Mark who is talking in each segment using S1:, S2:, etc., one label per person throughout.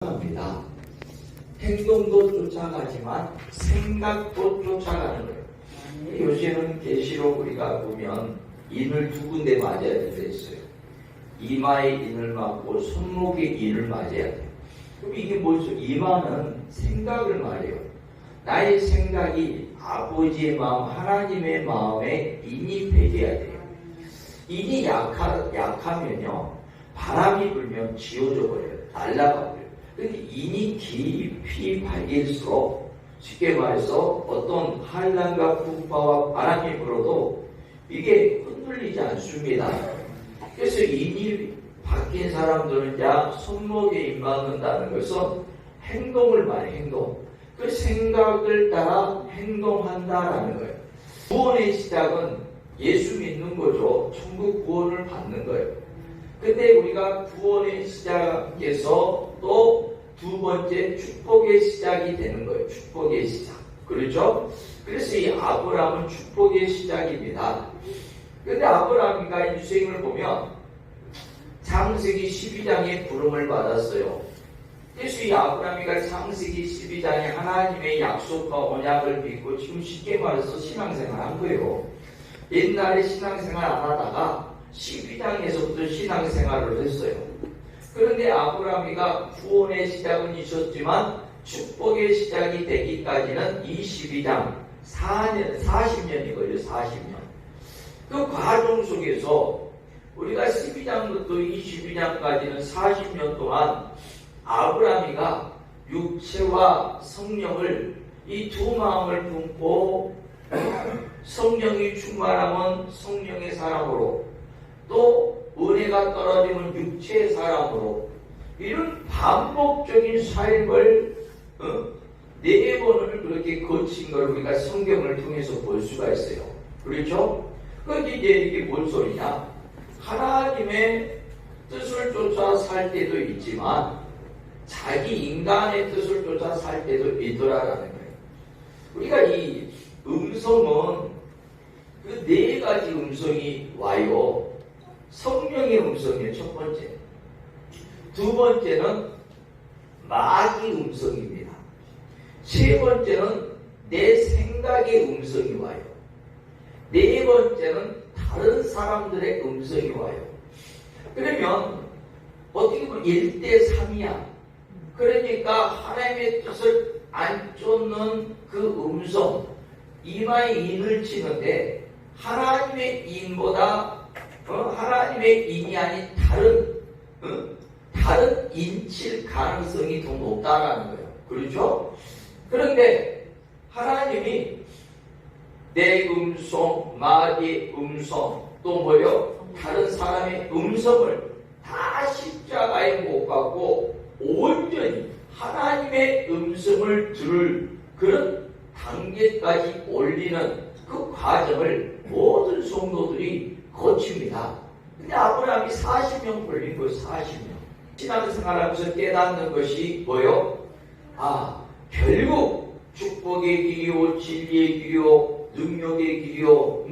S1: 합니다. 행동도 쫓아가지만 생각도 쫓아가는 거예요. 요새는 계시록 우리가 보면 인을 두 군데 맞아야 되어 있어요. 이마에 인을 맞고 손목에 인을 맞아야 돼요. 그럼 이게 뭐죠? 이마는 생각을 말해요. 나의 생각이 아버지의 마음, 하나님의 마음에 인입해져야 돼요. 인이 약하면요, 바람이 불면 지워져 버려요. 날아가 버려요. 근데 인이 깊이 발길수록 쉽게 말해서 어떤 한란과 풍파와 바람이 불어도 이게 흔들리지 않습니다. 그래서 인이 바뀐 사람들은 손목에 인 맞는다는 것은 행동을 말해, 행동. 그 생각을 따라 행동한다라는 거예요. 구원의 시작은 예수 믿는 거죠. 천국 구원을 받는 거예요. 근데 우리가 구원의 시작에서 또 두 번째 축복의 시작이 되는 거예요. 축복의 시작. 그렇죠? 그래서 이 아브라함은 축복의 시작입니다. 근데 아브라함이가 인생을 보면 창세기 12장에 부름을 받았어요. 그래서 이 아브라함이가 창세기 12장에 하나님의 약속과 언약을 믿고 지금 쉽게 말해서 신앙생활 한 거예요. 옛날에 신앙생활 안 하다가 12장에서부터 신앙생활을 했어요. 그런데 아브라함이가 구원의 시작은 있었지만 축복의 시작이 되기까지는 22장 40년이 걸려요. 40년. 그 과정 속에서 우리가 12장부터 22장까지는 40년 동안 아브라함이가 육체와 성령을 이 두 마음을 품고 성령이 충만하면 성령의 사람으로, 또 은혜가 떨어지면 육체의 사람으로, 이런 반복적인 삶을 4번을 그렇게 거친 걸 우리가 성경을 통해서 볼 수가 있어요. 그렇죠? 그런데 이제 이게 뭔 소리냐? 하나님의 뜻을 쫓아 살 때도 있지만 자기 인간의 뜻을 쫓아 살 때도 있더라라는 거예요. 우리가 이 음성은 그 4가지 음성이 와요. 성령의 음성이에요. 첫 번째. 두 번째는 마귀 음성입니다. 세 번째는 내 생각의 음성이 와요. 네 번째는 다른 사람들의 음성이 와요. 그러면 어떻게 보면 1대3이야. 그러니까 하나님의 뜻을 안 쫓는 그 음성, 이마에 인을 치는데 하나님의 인보다 하나님의 인이 아닌 다른 인칠 가능성이 더 높다라는 거예요. 그렇죠? 그런데 하나님이 내 음성, 마귀의 음성, 또 뭐요? 다른 사람의 음성을 다 십자가에 못 갖고 온전히 하나님의 음성을 들을 그런 단계까지 올리는 그 과정을 모든 성도들이 거칩니다. 근데 아브라함이 40년 걸린 거예요. 40년. 신앙생활하면서 깨닫는 것이 뭐요? 결국 축복의 길이요, 진리의 길이요, 능력의 길이요,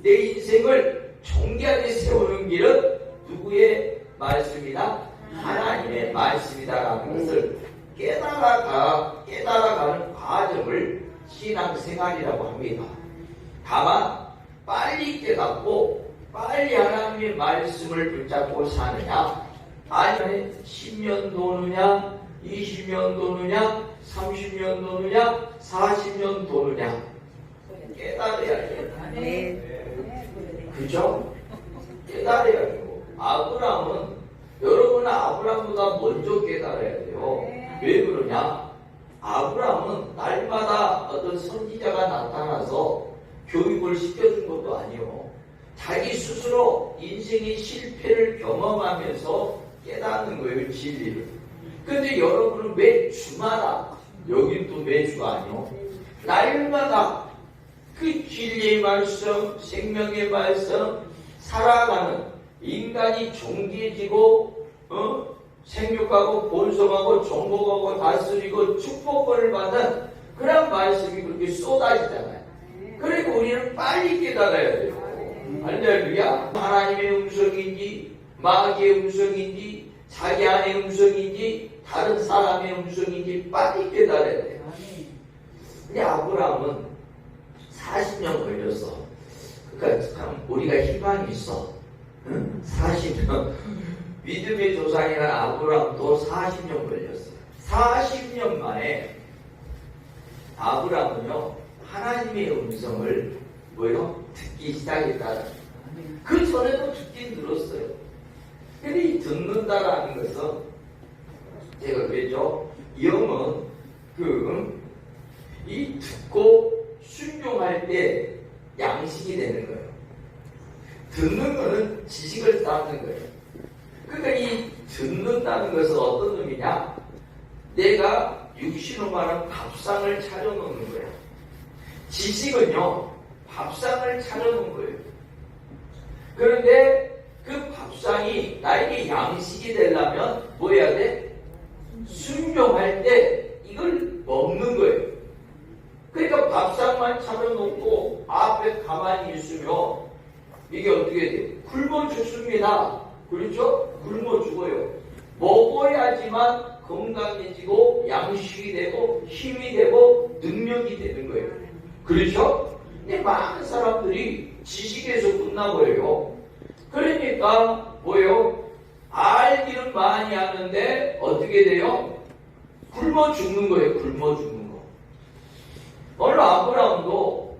S1: 내 인생을 정결하게 세우는 길은 누구의 말씀이다? 하나님의 말씀이다라는 것을 깨달아가는 과정을 신앙생활이라고 합니다. 다만 빨리 깨닫고 빨리 하나님의 말씀을 붙잡고 사느냐, 아니면 10년 도느냐, 20년 도느냐, 30년 도느냐, 40년 도느냐, 깨달아야 돼요. 그죠? 깨달아야 되고, 여러분은 아브라함보다 먼저 깨달아야 돼요. 왜 그러냐? 아브라함은 날마다 어떤 선지자가 나타나서 교육을 시켜준 것도 아니요. 자기 스스로 인생의 실패를 경험하면서 깨닫는 거예요, 진리를. 근데 여러분은 왜 주마다, 여긴 또 매주가 아니요. 날마다 그 진리의 말씀, 생명의 말씀, 살아가는 인간이 정죄지고, 생육하고 본성하고 정복하고 다스리고 축복권을 받는 그런 말씀이 그렇게 쏟아지잖아요. 그리고 우리는 빨리 깨달아야 돼요. 할렐루야. 하나님의 음성인지 마귀의 음성인지 자기 안의 음성인지 다른 사람의 음성인지 빨리 깨달아야 돼요. 근데 아브라함은 40년 걸렸어. 그러니까 참 우리가 희망이 있어. 40년. 믿음의 조상이라는 아브라함도 40년 걸렸어요. 40년 만에 아브라함은요, 하나님의 음성을 듣기 시작했다. 그 전에도 듣긴 들었어요. 근데 이 듣는다라는 것은 제가 그랬죠. 영은 이 듣고 순종할 때 양식이 되는 거예요. 듣는 거는 지식을 쌓는 거예요. 그러니까 이 듣는다는 것은 어떤 의미냐? 내가 육신으로만은 밥상을 차려놓는 거예요. 지식은요, 밥상을 차려놓은 거예요. 그런데 그 밥상이 나에게 양식이 되려면 뭐 해야 돼? 순종할 때 이걸 먹는 거예요. 그러니까 밥상만 차려놓고 앞에 가만히 있으면 이게 어떻게 돼요? 굶어 죽습니다. 그렇죠? 굶어 죽어요. 먹어야지만 건강해지고 양식이 되고 힘이 되고 능력이 되는 거예요. 그렇죠? 근데 많은 사람들이 지식에서 끝나버려요. 그러니까 뭐예요? 알기는 많이 하는데 어떻게 돼요? 굶어 죽는 거예요. 굶어 죽는 거. 오늘 아브라함도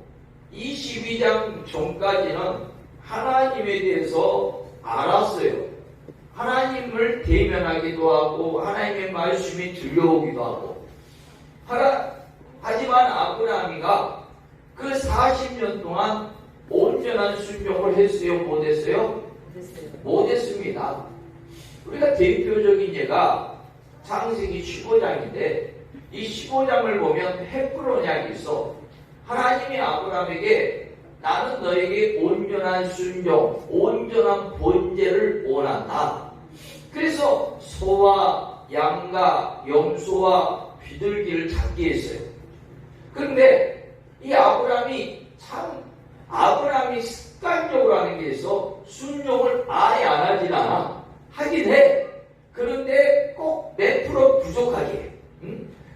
S1: 22장 전까지는 하나님에 대해서 알았어요. 하나님을 대면하기도 하고 하나님의 말씀이 들려오기도 하고. 하지만 아브라함이가 그 40년 동안 온전한 순종을 했어요? 못했어요? 못했습니다. 우리가 대표적인 예가 창세기 15장인데 이 15장을 보면 헤브론 언약이 있어. 하나님이 아브라함에게 나는 너에게 온전한 순종, 온전한 번제를 원한다. 그래서 소와 양과 염소와 비둘기를 잡게 했어요. 그런데 이 아브라함이 습관적으로 하는 게 있어. 순종을 아예 안 하진 않아. 하긴 해. 그런데 꼭 몇 프로 부족하게 해.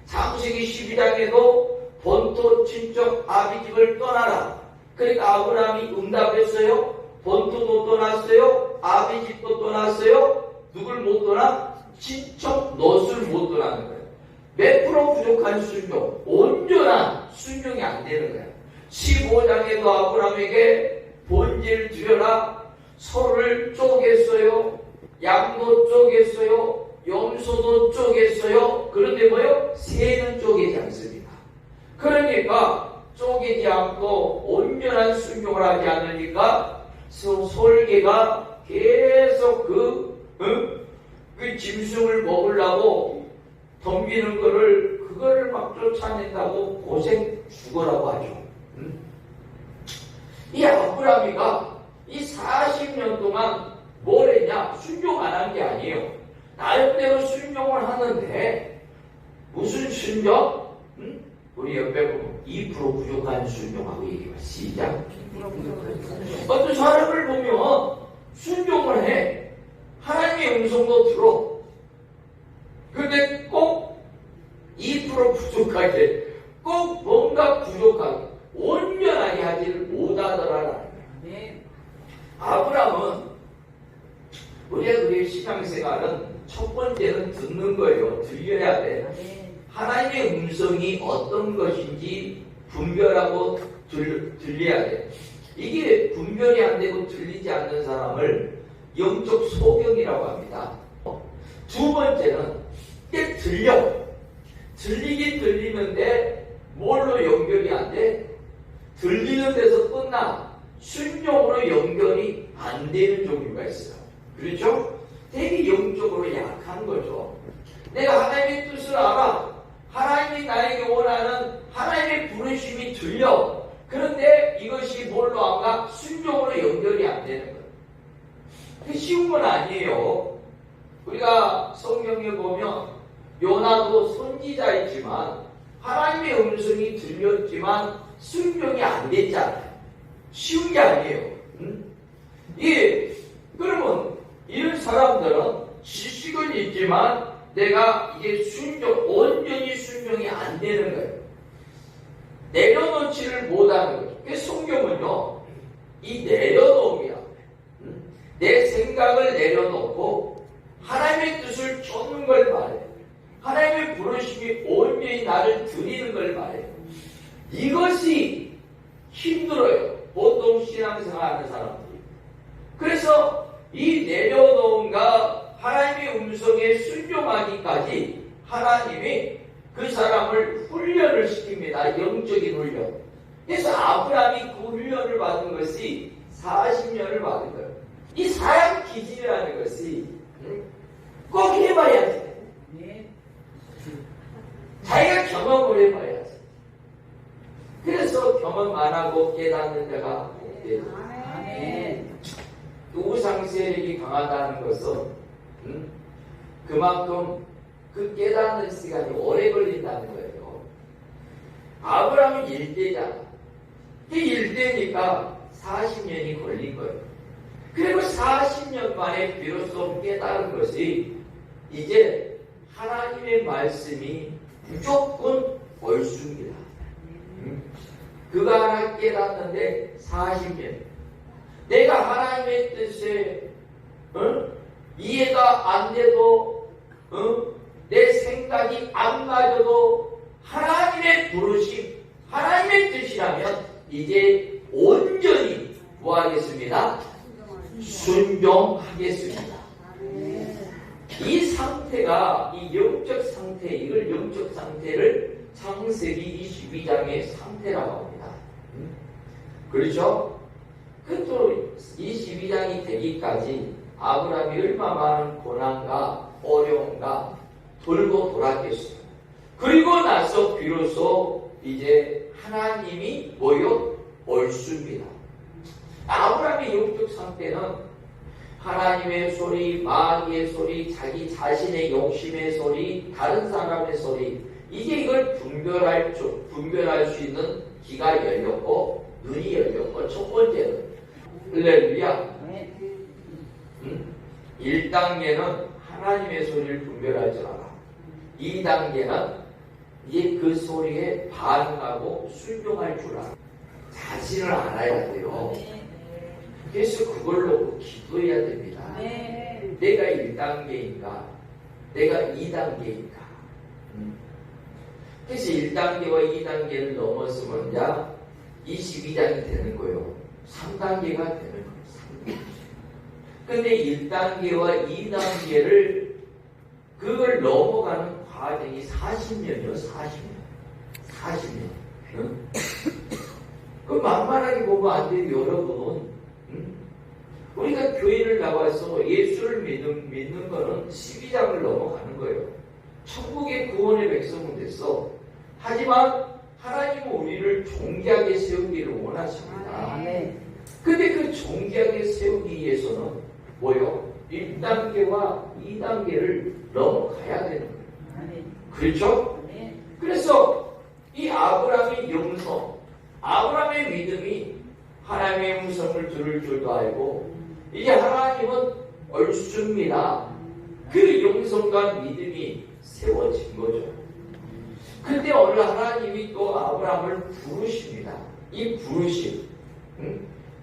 S1: 창세기 12장에도 본토 친척 아비집을 떠나라. 그러니까 아브라함이 응답했어요. 본토도 떠났어요. 아비집도 떠났어요. 누굴 못 떠나? 친척 롯을 못 떠나는 거예요. 몇 프로 부족한 순종, 온전한 순종이 안 되는 거예요. 15장에도 아브라함에게 번제를 드려라. 소를 쪼갰어요. 양도 쪼갰어요. 염소도 쪼갰어요. 그런데 뭐요? 새는 쪼개지 않습니다. 그러니까 쪼개지 않고 온전한 순종을 하지 않으니까 솔개가 계속 그 짐승을 먹으려고 덤비는 그거를 막 쫓아낸다고 고생 죽어라고 하죠. 이 아브라함이가 이 40년 동안 뭘 했냐? 순종 안 한 게 아니에요. 나름대로 순종을 하는데 무슨 순종? 우리 옆에 보면 2% 부족한 순종하고 얘기해봐. 시작. 어떤 사람을 보면 순종을 해. 하나님의 음성도 들어. 근데 꼭 2% 부족하게, 꼭 뭔가 부족하게, 온전하게 하지를 못하더라라는 거야. 네. 아브라함은 우리의 신앙생활은 첫 번째는 듣는 거예요. 들려야 돼. 네. 하나님의 음성이 어떤 것인지 분별하고 들려야 돼. 이게 분별이 안 되고 들리지 않는 사람을 영적 소경이라고 합니다. 두 번째는 이게 들리긴 들리는데 뭘로 연결이 안 돼? 들리는 데서 끝나. 순종으로 연결이 안 되는 종류가 있어요. 그렇죠? 되게 영적으로 약한 거죠. 내가 하나님의 뜻을 알아. 하나님이 나에게 원하는 하나님의 부르심이 들려. 그런데 이것이 뭘로 안 가? 순종으로 연결이 안 되는 거예요. 그게 쉬운 건 아니에요. 우리가 성경에 보면 요나도 선지자이지만 하나님의 음성이 들렸지만 순종이 안 됐잖아요. 쉬운 게 아니에요. 그러면 이런 사람들은 지식은 있지만 내가 이제 온전히 순종이 안 되는 거예요. 내려놓지를 못하는 거죠. 그 성경은요, 이 내려놓음이야. 내 생각을 내려놓고 하나님의 뜻을 쫓는 걸 말해요. 하나님의 부르심이 온전히 나를 드리는 걸 말해요. 이것이 힘들어요. 보통 신앙생활하는 사람들이. 그래서 이 내려놓음과 하나님의 음성에 순종하기까지 하나님이 그 사람을 훈련을 시킵니다. 영적인 훈련. 그래서 아브라함이 그 훈련을 받은 것이 40년을 받은 거예요. 이 사람 기질이라는 것이 꼭 해봐야지. 자기가 경험을 해봐야지. 그래서 경험 안 하고 깨닫는 데가 없대요. 우상 세력이 강하다는 것은 그만큼 그 깨닫는 시간이 오래 걸린다는 거예요. 아브라함은 일대잖아. 그 일대니까 40년이 걸린 거예요. 그리고 40년 만에 비로소 깨달은 것이 이제 하나님의 말씀이 무조건 옳습니다. 그거 하나 깨닫는데 40년. 내가 하나님의 뜻에 이해가 안 돼도 내 생각이 안 맞아도 하나님의 부르심, 하나님의 뜻이라면 이제 온전히 뭐 하겠습니다? 순종하겠습니다. 이 상태가 이 영적 상태, 이걸 영적 상태를 창세기 22장의 상태라고 합니다. 그렇죠? 또 22장이 되기까지 아브라함이 얼마나 많은 고난과 어려움과 돌고 돌았겠어요. 그리고 나서 비로소 이제 하나님이 뭐요? 옳습니다. 아브라함의 영적 상태는 하나님의 소리, 마귀의 소리, 자기 자신의 욕심의 소리, 다른 사람의 소리, 이제 이걸 분별할 수 있는 귀가 열렸고 눈이 열렸고, 첫 번째는 할렐루야. 1단계는 하나님의 소리를 분별할 줄 알아. 2단계는 이제 그 소리에 반응하고 순종할 줄 알아. 자신을 알아야 돼요. 그래서 그걸 놓고 기도해야 됩니다. 내가 1단계인가? 내가 2단계인가? 그래서 1단계와 2단계를 넘었으면 이제 22장이 되는 거예요. 3단계가 되는 거예요. 근데 1단계와 2단계를 그걸 넘어가는 과정이 40년이요. 40년. 그 만만하게 보면 안 돼요, 여러분. 우리가 교회를 나와서 예수를 믿는 거는 12장을 넘어가는 거예요. 천국의 구원의 백성은 됐어. 하지만 하나님은 우리를 존귀하게 세우기를 원하십니다. 근데 그 존귀하게 세우기 위해서는 뭐요? 1단계와 2단계를 넘어가야 되는 거예요. 그렇죠? 그래서 이 아브라함의 영성, 아브라함의 믿음이 하나님의 음성을 들을 줄도 알고 이제 하나님은 옳습니다. 그 영성과 믿음이 세워진 거죠. 근데 어느 하나님이 또 아브라함을 부르십니다. 이 부르심,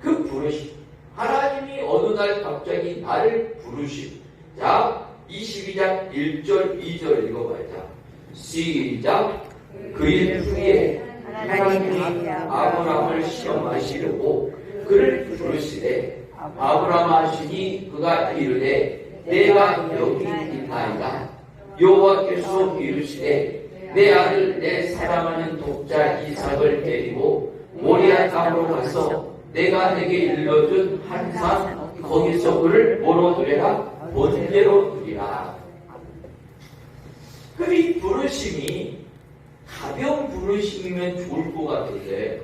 S1: 그 부르심, 하나님이 어느 날 갑자기 나를 부르심. 자, 22장 1절 2절 읽어봐요. 자, 시작. 그일 후에 하나님이 아브라함을 시험하시려고 그를 부르시되 아브라함 하시니 그가 이르되 내가 여기 있나이다. 여호와께서 이르시되 내 아들 내 사랑하는 독자 이삭을 데리고 모리아 땅으로 가서 내가 내게 일러준 한 산 거기서 그를 뭐로 두리라? 번제로 두리라. 그럼 이 부르심이 가벼운 부르심이면 좋을 것 같은데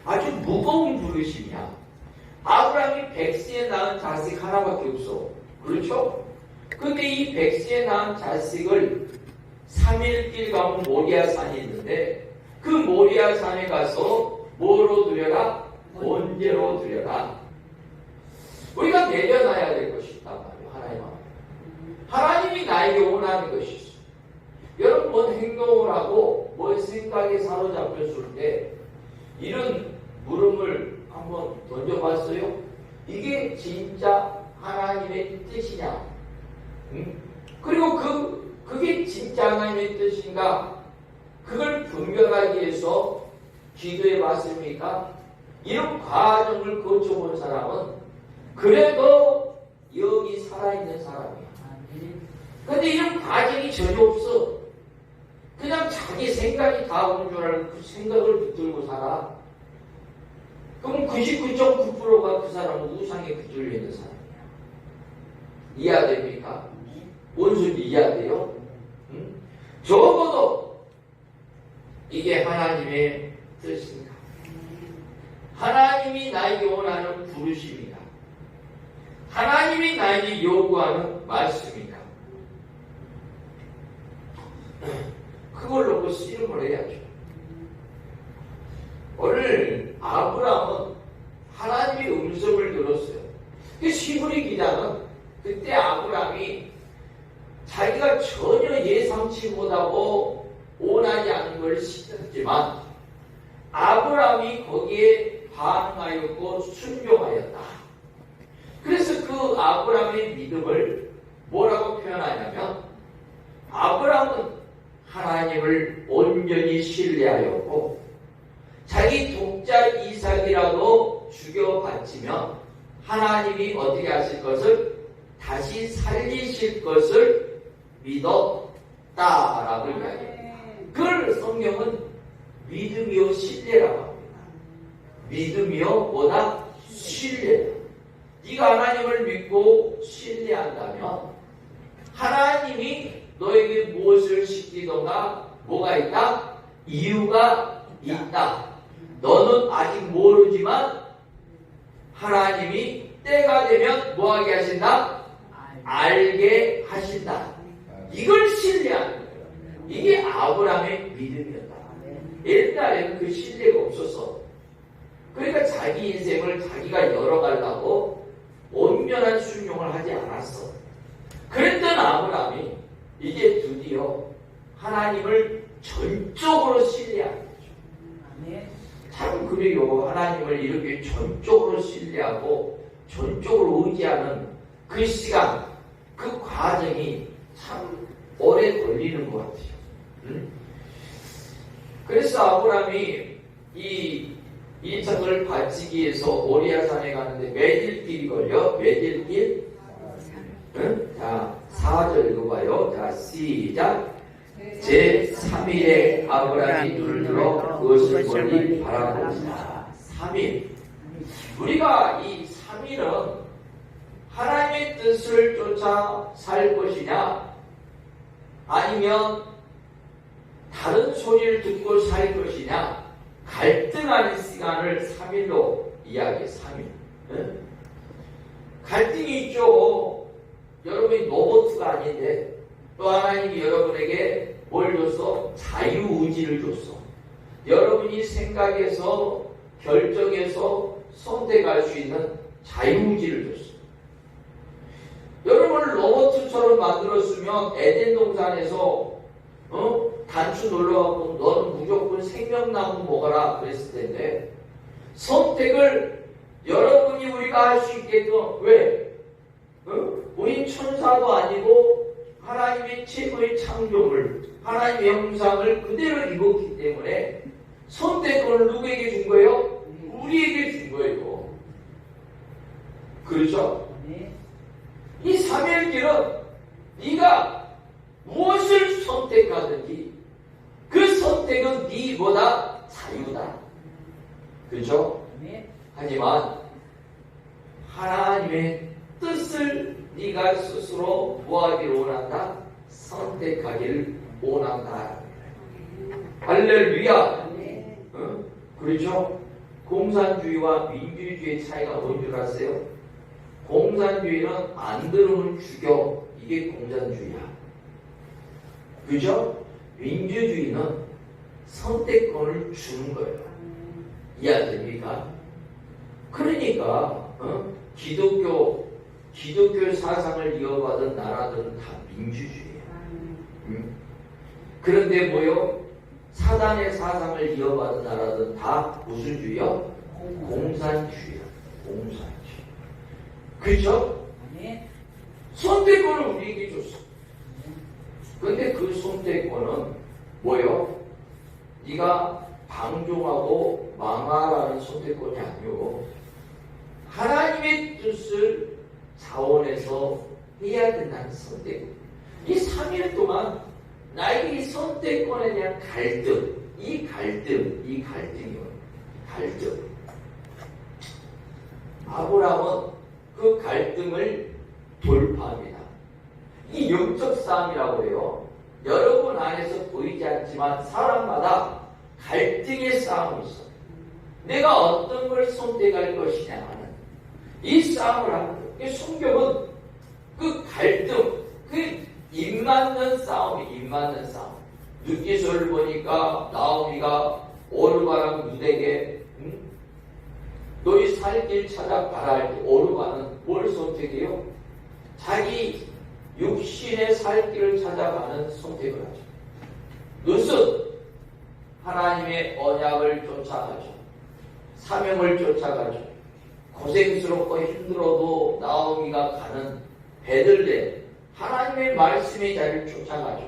S1: 아주 무거운 부르심이야. 아브라함이 100세에 낳은 자식 하나밖에 없어. 그렇죠? 근데 이 100세에 낳은 자식을 3일길 가면 모리아산이 있는데 그 모리아산에 가서 뭐로 드려라? 번제로 드려라. 우리가 내려놔야 될 것이 있단 말이에요. 하나님 앞에. 하나님이 나에게 원하는 것이 있어. 여러분 뭔 행동을 하고 뭔 생각에 사로잡혔을 때 이런 물음을 한번 던져봤어요? 이게 진짜 하나님의 뜻이냐? 그리고 그게 진짜 하나님의 뜻인가? 그걸 분별하기 위해서 기도해 봤습니까? 이런 과정을 거쳐본 사람은 그래도 여기 살아있는 사람이야. 근데 이런 과정이 전혀 없어. 그냥 자기 생각이 다 오는 줄 알고 그 생각을 붙들고 살아. 그럼 99.9%가 그 사람은 우상에 붙들려 있는 사람이야. 이해됩니까? 뭔 소리 이해돼요? 응? 적어도 이게 하나님의 뜻입니다. 하나님이 나에게 원하는 부르심이다. 하나님이 나에게 요구하는 말씀이다. 그걸 놓고 씨름을 해야죠. 오늘 아브라함은 하나님의 음성을 들었어요. 시브리 기자는 그때 아브라함이 자기가 전혀 예상치 못하고 원하지 않은 걸 시켰지만 아브라함이 거기에 반응하였고 순종하였다. 그래서 그 아브라함의 믿음을 뭐라고 표현하냐면 아브라함은 하나님을 온전히 신뢰하였고 자기 독자 이삭이라도 죽여 바치면 하나님이 어떻게 하실 것을 다시 살리실 것을 믿었다라고 이야기합니다. 그걸 성경은 믿음이요 신뢰라고 합니다. 믿음이요 뭐다? 신뢰. 네가 하나님을 믿고 신뢰한다면 하나님이 너에게 무엇을 시키던가 뭐가 있다? 이유가 있다. 너는 아직 모르지만 하나님이 때가 되면 뭐하게 하신다? 알게 하신다. 이걸 신뢰하는 거예요. 이게 아브라함의 믿음이었다. 옛날에는 그 신뢰가 없었어. 그러니까 자기 인생을 자기가 열어가려고 온전한 순종을 하지 않았어. 그랬던 아브라함이 이제 드디어 하나님을 전적으로 신뢰하는 거죠. 참 그래요. 하나님을 이렇게 전적으로 신뢰하고 전적으로 의지하는 그 시간, 그 과정이 참 오래 걸리는 것 같아요. 그래서 아브라함이 이 이삭을 바치기 위해서 모리아산에 가는데 몇일 길이 걸려? 몇일 길? 자, 4절 읽어봐요. 자, 시작. 제3일에 아브라함이 눈을 들어 그것을 멀리 바라봅니다. 3일. 우리가 이 3일은 하나님의 뜻을 쫓아 살 것이냐 아니면 다른 소리를 듣고 살 것이냐 갈등하는 시간을 3일로 이야기해. 3일. 갈등이 있죠. 여러분이 로봇가 아닌데 또 하나님이 여러분에게 뭘 줬어? 자유의지를 줬어. 여러분이 생각해서 결정해서 선택할 수 있는 자유의지를 줬어. 여러분을 로봇처럼 만들었으면 에덴 동산에서 단추 놀러가고 너는 무조건 생명나무 먹어라 그랬을 텐데 선택을 여러분이 우리가 할 수 있게끔 왜? 우린 천사도 아니고 하나님의 최고의 창조물 하나님의 형상을 그대로 입었기 때문에 선택권을 누구에게 준 거예요? 우리에게 준 거예요. 그렇죠? 이 삼일길은 네가 무엇을 선택하든지 그 선택은 네보다 자유다. 그렇죠? 하지만 하나님의 뜻을 네가 스스로 뭐하기를 원한다? 선택하기를 원한다. 할렐루야. 그렇죠? 공산주의와 민주주의의 차이가 뭔 줄 아세요? 공산주의는 안 들으면 죽여. 이게 공산주의야. 그죠? 민주주의는 선택권을 주는 거예요. 이해됩니까? 그러니까 기독교 사상을 이어받은 나라들은 다 민주주의예요. 그런데 뭐요? 사단의 사상을 이어받은 나라들은 다 무슨 주의요? 공산주의야. 공산주의. 그렇죠? 선택권을 우리에게 줬어. 근데 그 선택권은 뭐요? 네가 방종하고 망하라는 선택권이 아니고 하나님의 뜻을 자원해서 해야 된다는 선택권. 이 3일 동안 나에게 이 선택권에 대한 갈등, 이 갈등이요. 갈등. 아브라함은 그 갈등을 돌파합니다. 이 영적 싸움이라고 해요. 여러분 안에서 보이지 않지만 사람마다 갈등의 싸움이 있어. 내가 어떤 걸 선택할 것이냐 하는 이 싸움을 하는 거예요. 성경은 그 갈등, 그 입맞는 싸움이 입맞는 싸움. 누기서를 보니까 나오미가 오르바랑 누에게 너희 살 길 찾아가라 할 때 오르바는 뭘 선택해요? 자기 육신의 살 길을 찾아가는 선택을 하죠. 룻은 하나님의 언약을 쫓아가죠. 사명을 쫓아가죠. 고생스럽고 힘들어도 나오미가 가는 베들레헴 하나님의 말씀의 자리를 쫓아가죠.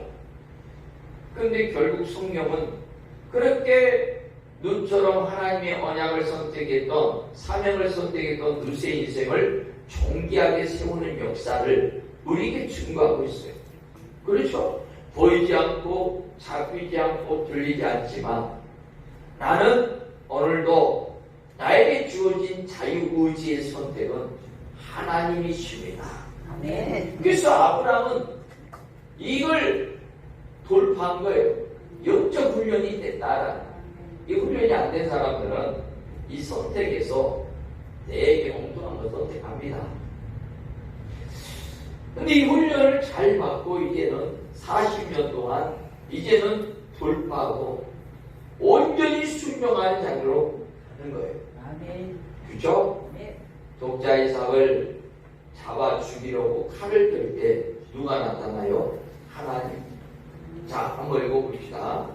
S1: 그런데 결국 성경은 그렇게 룻처럼 하나님의 언약을 선택했던 사명을 선택했던 룻의 인생을 존귀하게 세우는 역사를 우리에게 증거하고 있어요. 그렇죠? 보이지 않고 잡히지 않고 들리지 않지만 나는 오늘도 나에게 주어진 자유의지의 선택은 하나님이십니다. 그래서 아브라함은 이걸 돌파한 거예요. 영적 훈련이 됐다라는. 이 훈련이 안 된 사람들은 이 선택에서 되게 엉뚱한 걸 선택합니다. 근데 이 훈련을 잘 받고 이제는 40년 동안 이제는 돌파하고 온전히 순종하는 자리로 가는 거예요. 그죠? 독자 이삭을 잡아 죽이려고 칼을 들 때 누가 나타나요? 하나님. 자, 한번 읽어봅시다.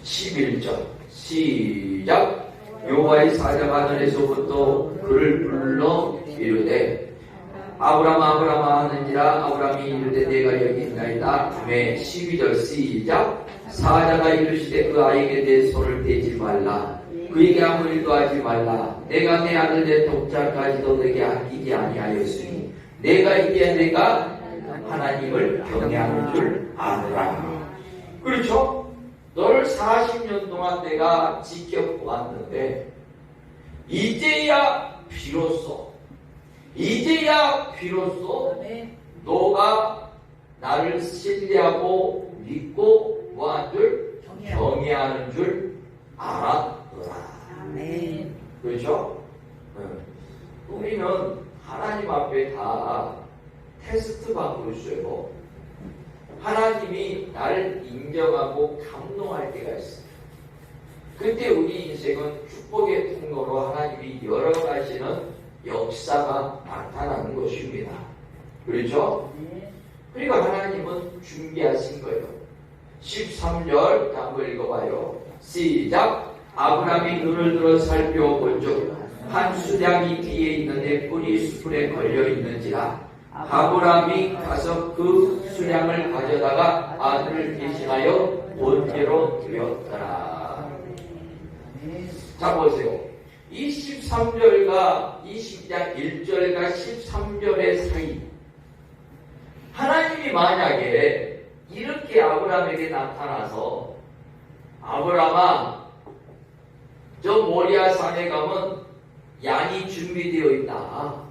S1: 11절 시작. 여호와의 사자가 하늘에서부터 그를 불러 이르되 아브라함아 아브라함아 하는지라 아브라함이 이르되 내가 여기 있나이다 하매 12절 시작. 사자가 이르시되 그 아이에게 내 손을 대지 말라 그에게 아무 일도 하지 말라 내가 내 아들 내 독자까지도 내게 아끼지 아니하였으니 내가 이제 내가 하나님을 경외하는 줄 아노라. 그렇죠? 너를 40년 동안 내가 지켜보았는데 이제야 비로소 너가 나를 신뢰하고 믿고 뭐한 줄? 경외하는 줄 알았더라. 그렇죠? 우리는 하나님 앞에 다 테스트 받고 있어요. 하나님이 나를 인정하고 감동할 때가 있어요. 그때 우리 인생은 축복의 통로로 하나님이 열어가시는 역사가 나타나는 것입니다. 그렇죠? 그리고 하나님은 준비하신 거예요. 13절 한번 읽어봐요. 시작. 아브라함이 눈을 들어 살펴본즉 한 수량이 뒤에 있는데 뿔이 수풀에 걸려있는지라 아브라함이 가서 그 수량을 가져다가 아들을 대신하여 번제로 드렸더라. 자 보세요. 이 13절과 20장 1절과 13절의 사이 하나님이 만약에 이렇게 아브라함에게 나타나서 아브라함아 저 모리아 산에 가면 양이 준비되어 있다.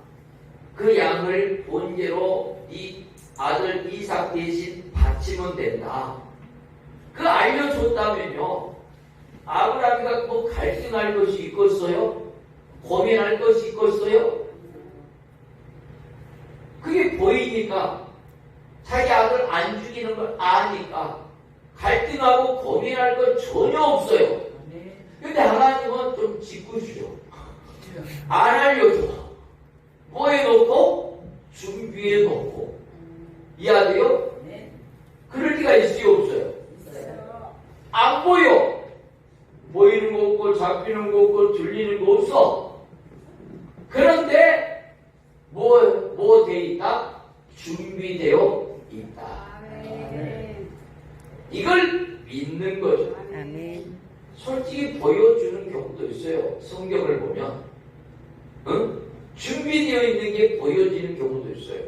S1: 그 양을 번제로 이 아들 이삭 대신 바치면 된다. 그 알려줬다면요. 아브라함이가 뭐 갈등할 것이 있겠어요? 고민할 것이 있겠어요? 그게 보이니까 자기 아들 안 죽이는 걸 아니까 갈등하고 고민할 건 전혀 없어요. 근데 하나님은 좀 짓궂으셔. 안 알려줘. 뭐 해놓고? 준비해놓고. 이해하세요? 그럴 리가 있어요, 없어요? 안 보여. 보이는 거 없고 잡히는 거 없고 들리는 거 없어. 그런데 뭐 돼 있다? 준비되어 있다. 이걸 믿는 거죠. 솔직히 보여주는 경우도 있어요. 성경을 보면 준비되어 있는 게 보여지는 경우도 있어요.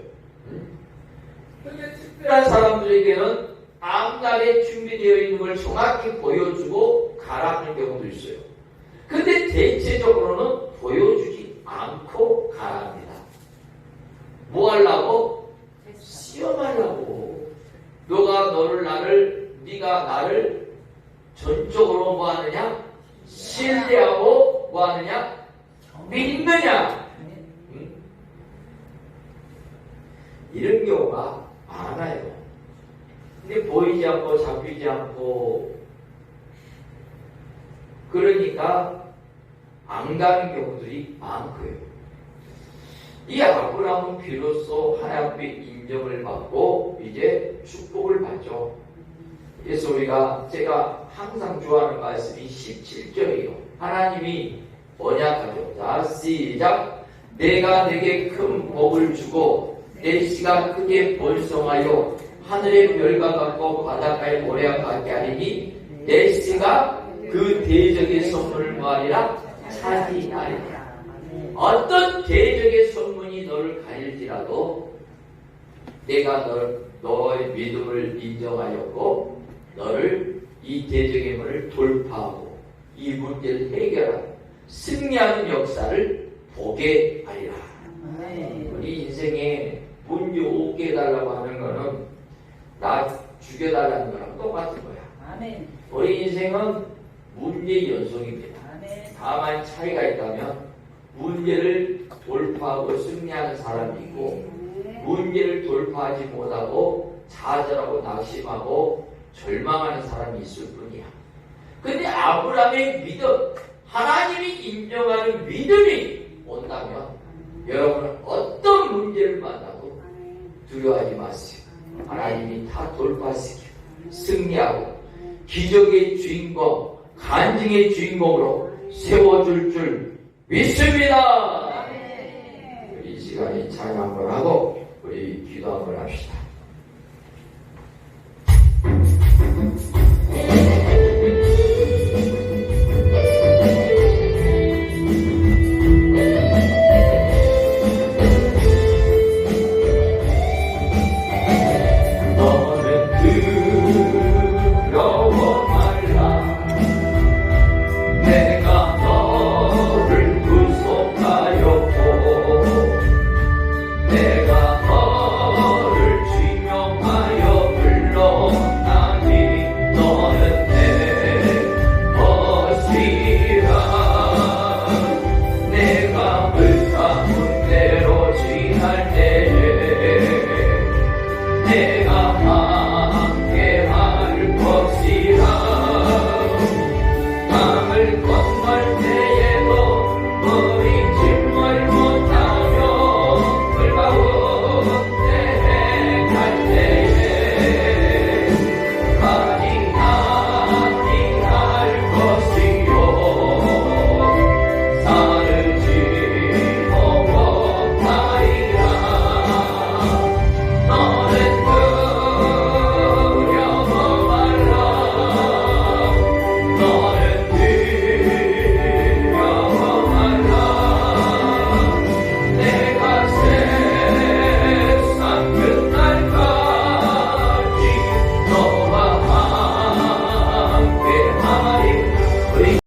S1: 그런데 특별한 사람들에게는 앞날에 준비되어 있는 걸 정확히 보여주고 가라는 경우도 있어요. 근데 대체적으로는 보여주지 않고 가랍니다. 뭐 하려고? 시험하려고. 네가 나를 전적으로 뭐 하느냐? 신뢰하고 뭐 하느냐? 믿느냐? 이런 경우가 많아요. 근데 보이지 않고 잡히지 않고 그러니까 안 가는 경우들이 많고요. 이 아브라함은 비로소 하나님의 인정을 받고 이제 축복을 받죠. 그래서 제가 항상 좋아하는 말씀이 17절이에요. 하나님이 언약하죠. 자, 시작. 내가 내게 큰 복을 주고 내 씨가 크게 번성하여 하늘의 별과 같고 바닷가의 모래와 같게 하리니 내 씨가 그 대적의 선물을 뭐하리라? 차지하리라. 어떤 대적의 선물이 너를 가릴지라도 내가 너의 믿음을 인정하였고 너를 이 대적의 문을 돌파하고 이 문제를 해결하고 승리하는 역사를 보게 하리라. 우리 인생에 문제 없게 해달라고 하는 거는 나 죽여달라는 거랑 똑같은 거야. 우리 인생은 문제 연속입니다. 다만 차이가 있다면 문제를 돌파하고 승리하는 사람이 있고 문제를 돌파하지 못하고 좌절하고 낙심하고 절망하는 사람이 있을 뿐이야. 근데 아브라함의 믿음, 하나님이 인정하는 믿음이 온다면 여러분은 어떤 문제를 만나도 두려워하지 마세요. 하나님이 다 돌파시키고 승리하고 기적의 주인공, 간증의 주인공으로 세워줄 줄 믿습니다. 우리 이 시간에 찬양 한번 하고 우리 기도 한번 합시다.